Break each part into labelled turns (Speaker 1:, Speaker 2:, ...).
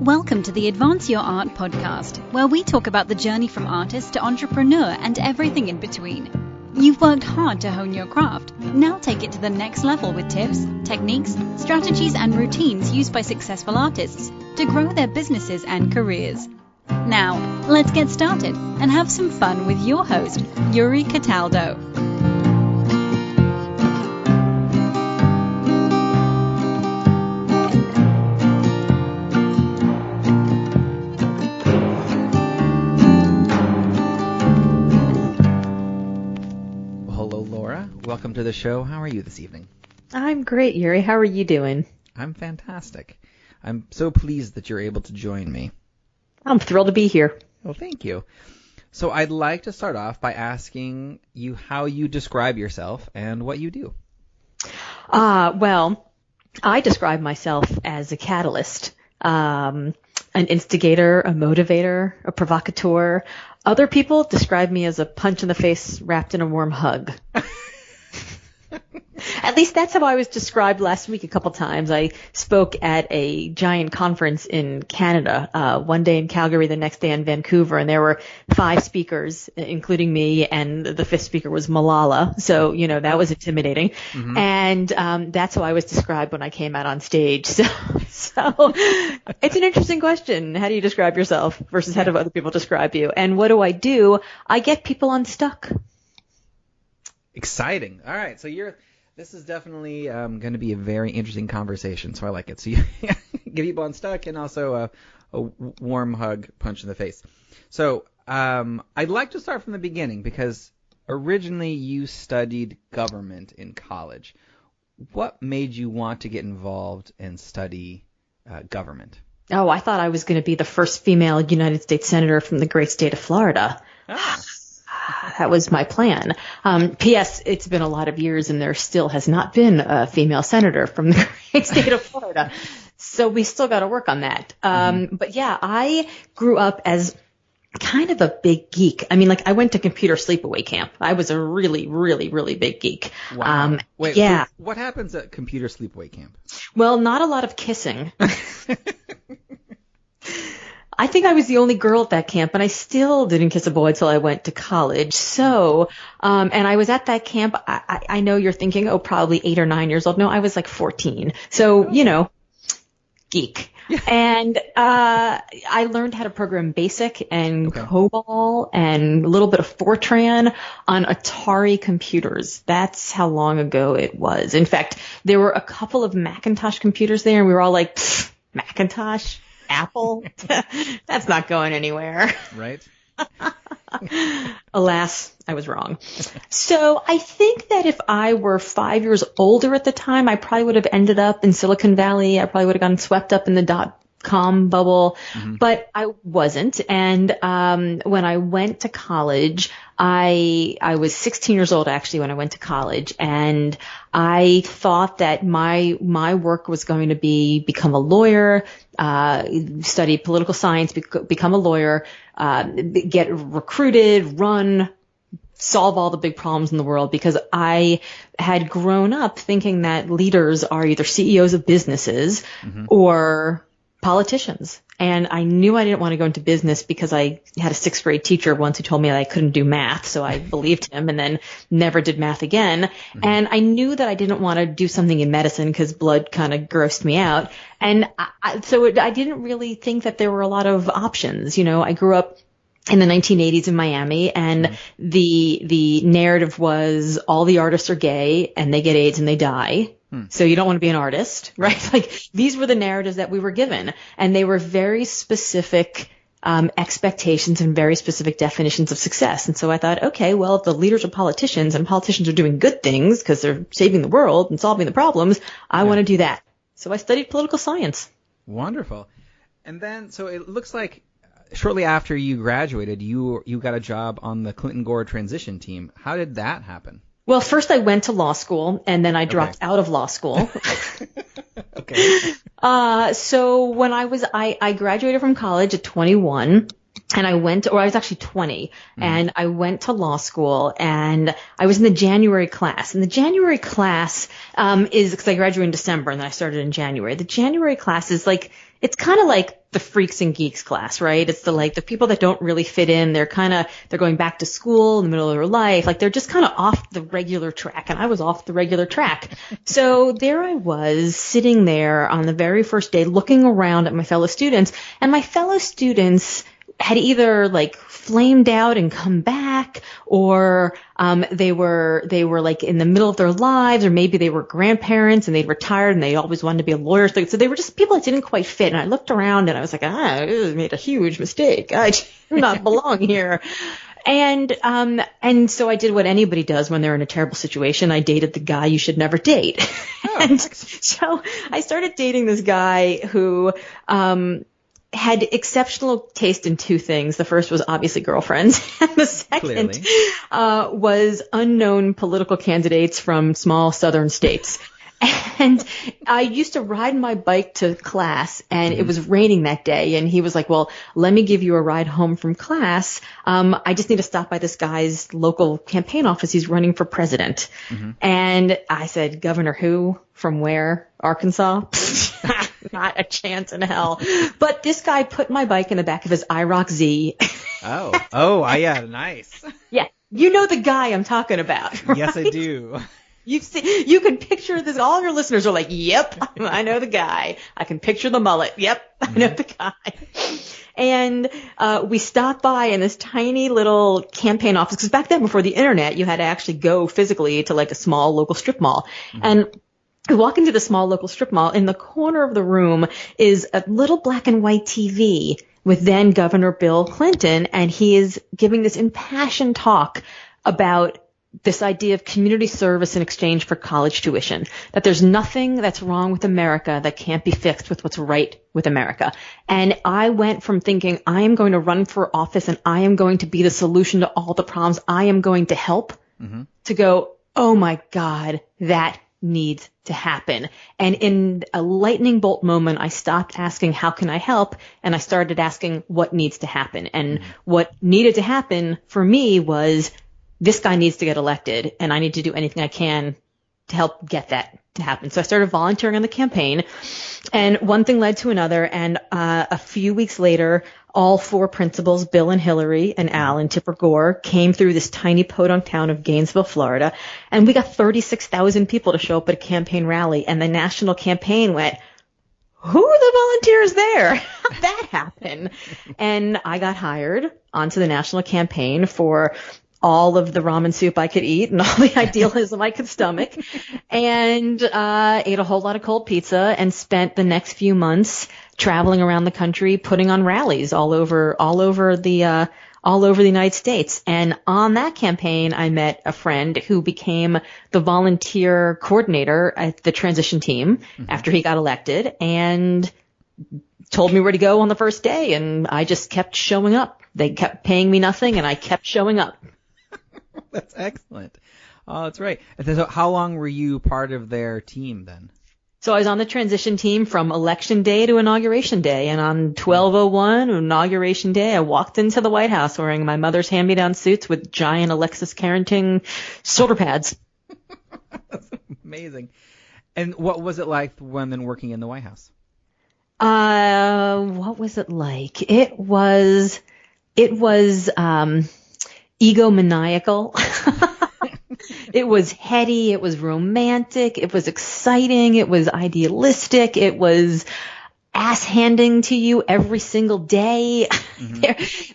Speaker 1: Welcome to the Advance Your Art podcast, where we talk about the journey from artist to entrepreneur and everything in between. You've worked hard to hone your craft. Now take it to the next level with tips, techniques, strategies, and routines used by successful artists to grow their businesses and careers. Now, let's get started and have some fun with your host, Yuri Cataldo.
Speaker 2: Welcome to the show. How are you this evening?
Speaker 3: I'm great, Yuri. How are you doing?
Speaker 2: I'm fantastic. I'm so pleased that you're able to join me.
Speaker 3: I'm thrilled to be here.
Speaker 2: Well, thank you. So I'd like to start off by asking you how you describe yourself and what you do.
Speaker 3: Well, I describe myself as a catalyst, an instigator, a motivator, a provocateur. Other people describe me as a punch in the face wrapped in a warm hug. At least that's how I was described last week a couple times. I spoke at a giant conference in Canada, one day in Calgary, the next day in Vancouver, and there were 5 speakers, including me, and the 5th speaker was Malala. So, you know, that was intimidating. Mm-hmm. And that's how I was described when I came out on stage. So it's an interesting question. How do you describe yourself versus how do other people describe you? And what do? I get people unstuck.
Speaker 2: Exciting. All right. So this is definitely going to be a very interesting conversation. So I like it. So you get people unstuck and also a warm hug, punch in the face. So I'd like to start from the beginning because originally you studied government in college. What made you want to get involved and study government?
Speaker 3: Oh, I thought I was going to be the first female United States Senator from the great state of Florida. Ah. That was my plan. P.S. It's been a lot of years and there still has not been a female senator from the great state of Florida. So we still got to work on that. But yeah, I grew up as kind of a big geek. I mean, like I went to computer sleepaway camp. I was a really, really, really big geek.
Speaker 2: Wow. Wait,
Speaker 3: yeah.
Speaker 2: So what happens at computer sleepaway camp?
Speaker 3: Well, not a lot of kissing. I think I was the only girl at that camp, and I still didn't kiss a boy until I went to college. So, and I was at that camp. I know you're thinking, oh, probably 8 or 9 years old. No, I was like 14. So, you know, geek. Yeah. And I learned how to program BASIC and COBOL and a little bit of Fortran on Atari computers. That's how long ago it was. In fact, there were a couple of Macintosh computers there, and we were all like, Macintosh? Apple? That's not going anywhere.
Speaker 2: Right.
Speaker 3: Alas, I was wrong. So I think that if I were 5 years older at the time, I probably would have ended up in Silicon Valley. I probably would have gotten swept up in the dot-com bubble, but I wasn't. And when I went to college, I was 16 years old actually when I went to college, and I thought that my work was going to be become a lawyer, study political science, become a lawyer, get recruited, run, solve all the big problems in the world, because I had grown up thinking that leaders are either CEOs of businesses or politicians. And I knew I didn't want to go into business because I had a 6th grade teacher once who told me that I couldn't do math. So I believed him and then never did math again. And I knew that I didn't want to do something in medicine because blood kind of grossed me out. And I didn't really think that there were a lot of options. You know, I grew up in the 1980s in Miami, and the narrative was all the artists are gay and they get AIDS and they die. So you don't want to be an artist, right? Like these were the narratives that we were given, and they were very specific expectations and very specific definitions of success. And so I thought, okay, well, if the leaders are politicians and politicians are doing good things because they're saving the world and solving the problems, I want to do that. So I studied political science.
Speaker 2: Wonderful. And then, so it looks like shortly after you graduated, you got a job on the Clinton-Gore transition team. How did that happen?
Speaker 3: Well, first I went to law school, and then I dropped out of law school.
Speaker 2: Okay.
Speaker 3: So when I graduated from college at 21, and I was actually 20, and I went to law school, and I was in the January class. And the January class is because I graduated in December, and then I started in January. The January class is like it's kind of like the freaks and geeks class, right? It's the people that don't really fit in. They're going back to school in the middle of their life. Like they're just kind of off the regular track. And I was off the regular track. So there I was sitting there on the very first day looking around at my fellow students, and my fellow students had either like flamed out and come back, or they were like in the middle of their lives, or maybe they were grandparents and they'd retired and they always wanted to be a lawyer. So they were just people that didn't quite fit. And I looked around and I was like, I made a huge mistake. I do not belong here. And so I did what anybody does when they're in a terrible situation. I dated the guy you should never date.
Speaker 2: Oh,
Speaker 3: and so I started dating this guy who, had exceptional taste in two things. The first was obviously girlfriends, and the second was unknown political candidates from small southern states. And I used to ride my bike to class, and it was raining that day, and he was like, well, let me give you a ride home from class. I just need to stop by this guy's local campaign office. He's running for president. And I said, Governor who? From where? Arkansas? Not a chance in hell. But this guy put my bike in the back of his IROC Z.
Speaker 2: Yeah, nice.
Speaker 3: Yeah. You know the guy I'm talking about, right?
Speaker 2: Yes, I do.
Speaker 3: You can picture this. All your listeners are like, yep, I know the guy. I can picture the mullet. Yep, I know the guy. And we stopped by in this tiny little campaign office, because back then, before the internet, you had to actually go physically to like a small local strip mall. And we walk into the small local strip mall. In the corner of the room is a little black and white TV with then Governor Bill Clinton, and he is giving this impassioned talk about this idea of community service in exchange for college tuition, that there's nothing that's wrong with America that can't be fixed with what's right with America. And I went from thinking I am going to run for office and I am going to be the solution to all the problems, I am going to help, to go, oh my God, that needs to happen. And in a lightning bolt moment, I stopped asking, how can I help? And I started asking, what needs to happen? And what needed to happen for me was, this guy needs to get elected, and I need to do anything I can to help get that to happen. So I started volunteering on the campaign, and one thing led to another. And a few weeks later, all four principals, Bill and Hillary and Al and Tipper Gore, came through this tiny podunk town of Gainesville, Florida, and we got 36,000 people to show up at a campaign rally. And the national campaign went, who are the volunteers there? How'd that happen? And I got hired onto the national campaign for all of the ramen soup I could eat and all the idealism I could stomach, and ate a whole lot of cold pizza and spent the next few months traveling around the country, putting on rallies all over the United States. And on that campaign, I met a friend who became the volunteer coordinator at the transition team after he got elected, and told me where to go on the first day. And I just kept showing up. They kept paying me nothing, and I kept showing up.
Speaker 2: That's excellent. Oh, that's right. So how long were you part of their team then?
Speaker 3: So I was on the transition team from election day to inauguration day. And on 12/01, inauguration day, I walked into the White House wearing my mother's hand-me-down suits with giant Alexis Carrington shoulder pads.
Speaker 2: That's amazing. And what was it like when working in the White House?
Speaker 3: What was it like? It was egomaniacal. It was heady. It was romantic. It was exciting. It was idealistic. It was ass handing to you every single day.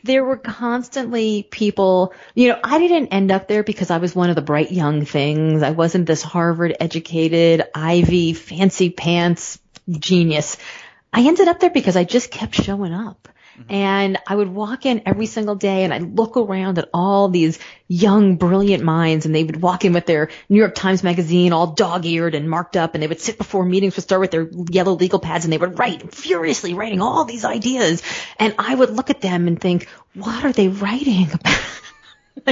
Speaker 3: There were constantly people, I didn't end up there because I was one of the bright young things. I wasn't this Harvard educated, Ivy, fancy pants genius. I ended up there because I just kept showing up. And I would walk in every single day and I'd look around at all these young, brilliant minds, and they would walk in with their New York Times magazine all dog-eared and marked up, and they would sit before meetings would start with their yellow legal pads, and they would write, furiously writing all these ideas. And I would look at them and think, what are they writing about?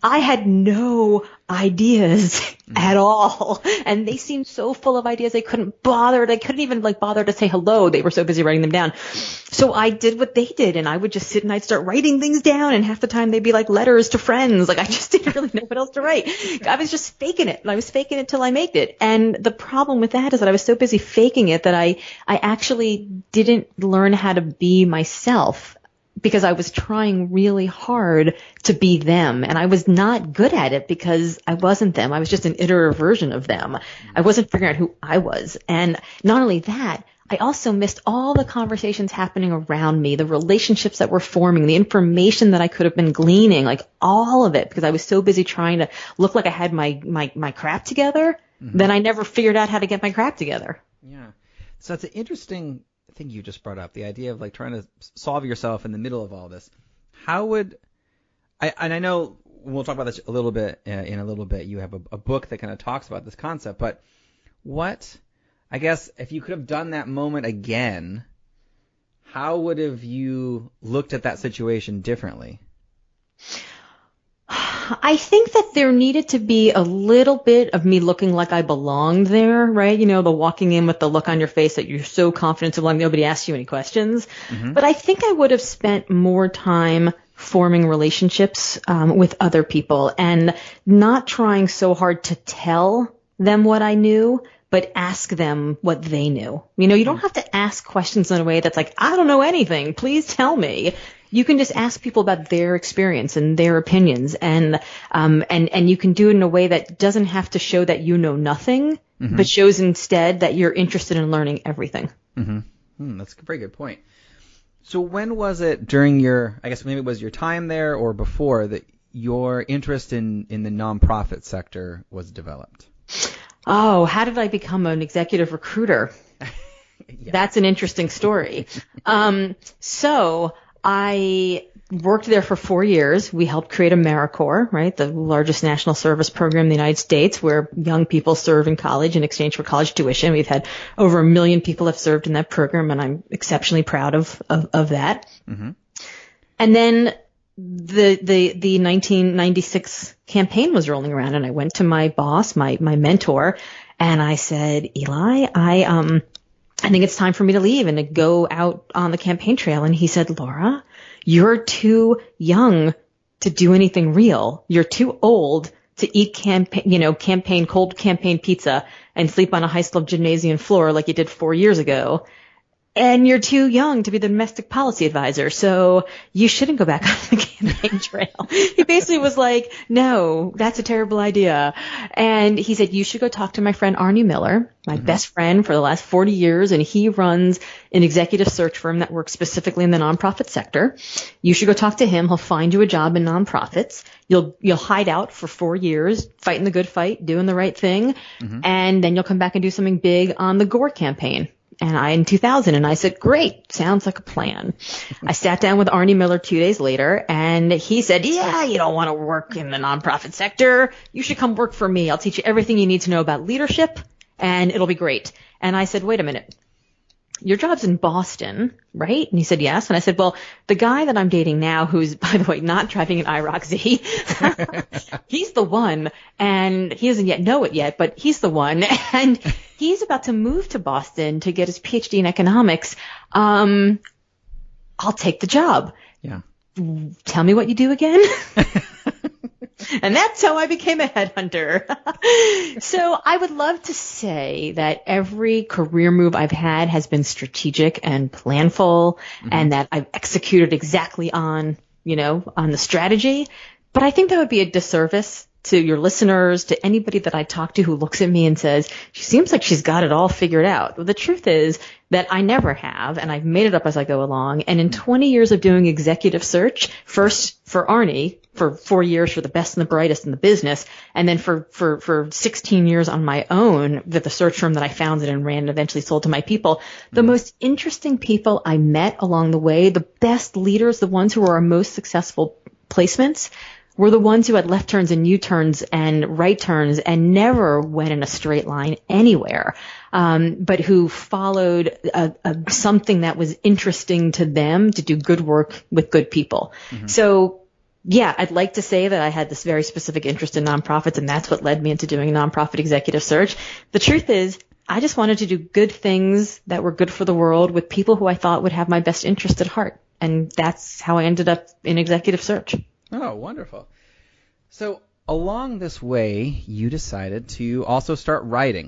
Speaker 3: I had no ideas at all. And they seemed so full of ideas. They couldn't even bother to say hello. They were so busy writing them down. So I did what they did, and I would just sit and I'd start writing things down, and half the time they'd be like letters to friends. Like I just didn't really know what else to write. I was just faking it, and I was faking it till I made it. And the problem with that is that I was so busy faking it that I actually didn't learn how to be myself, because I was trying really hard to be them, and I was not good at it because I wasn't them. I was just an iterative version of them. I wasn't figuring out who I was. And not only that, I also missed all the conversations happening around me, the relationships that were forming, the information that I could have been gleaning, like all of it, because I was so busy trying to look like I had my crap together. Then I never figured out how to get my crap together.
Speaker 2: Yeah. So it's an interesting thing you just brought up, the idea of like trying to solve yourself in the middle of all this. How would I know we'll talk about this a little bit in a little bit. You have a book that kind of talks about this concept, but what, I guess, if you could have done that moment again, how would have you looked at that situation differently?
Speaker 3: I think that there needed to be a little bit of me looking like I belonged there, right? You know, the walking in with the look on your face that you're so confident so long nobody asks you any questions. But I think I would have spent more time forming relationships with other people and not trying so hard to tell them what I knew, but ask them what they knew. You know, you don't have to ask questions in a way that's like, I don't know anything, please tell me. You can just ask people about their experience and their opinions, and you can do it in a way that doesn't have to show that you know nothing, but shows instead that you're interested in learning everything.
Speaker 2: That's a very good point. So when was it during your, I guess maybe it was your time there or before, that your interest in the nonprofit sector was developed?
Speaker 3: Oh, how did I become an executive recruiter? That's an interesting story. So I worked there for 4 years. We helped create AmeriCorps, right, the largest national service program in the United States, where young people serve in college in exchange for college tuition. We've had over 1 million people have served in that program, and I'm exceptionally proud of that. And then the 1996 campaign was rolling around, and I went to my boss, my mentor, and I said, Eli, I think it's time for me to leave and to go out on the campaign trail. And he said, Laura, you're too young to do anything real. You're too old to eat cold campaign pizza and sleep on a high slope gymnasium floor like you did 4 years ago. And you're too young to be the domestic policy advisor, so you shouldn't go back on the campaign trail. He basically was like, no, that's a terrible idea. And he said, you should go talk to my friend Arnie Miller, my best friend for the last 40 years, and he runs an executive search firm that works specifically in the nonprofit sector. You should go talk to him. He'll find you a job in nonprofits. You'll hide out for 4 years, fighting the good fight, doing the right thing, and then you'll come back and do something big on the Gore campaign. In 2000, and I said, great, sounds like a plan. I sat down with Arnie Miller 2 days later, and he said, yeah, you don't want to work in the nonprofit sector. You should come work for me. I'll teach you everything you need to know about leadership, and it'll be great. And I said, wait a minute. Your job's in Boston, right? And he said, yes. And I said, well, the guy that I'm dating now, who's, by the way, not driving an IROC Z, he's the one, and he doesn't yet know it yet, but he's the one. And he's about to move to Boston to get his PhD in economics. I'll take the job.
Speaker 2: Yeah.
Speaker 3: Tell me what you do again. And that's how I became a headhunter. So I would love to say that every career move I've had has been strategic and planful, and that I've executed exactly on the strategy. But I think that would be a disservice to your listeners, to anybody that I talk to who looks at me and says, she seems like she's got it all figured out. Well, the truth is that I never have, and I've made it up as I go along. And in 20 years of doing executive search, first for Arnie, for 4 years for the best and the brightest in the business, and then for 16 years on my own with the search firm that I founded and ran and eventually sold to my people, the most interesting people I met along the way, the best leaders, the ones who were our most successful placements, were the ones who had left turns and U-turns and right turns and never went in a straight line anywhere, but who followed something that was interesting to them to do good work with good people. So yeah, I'd like to say that I had this very specific interest in nonprofits, and that's what led me into doing a nonprofit executive search. The truth is, I just wanted to do good things that were good for the world with people who I thought would have my best interest at heart. And that's how I ended up in executive search.
Speaker 2: Oh, wonderful. So along this way, you decided to also start writing.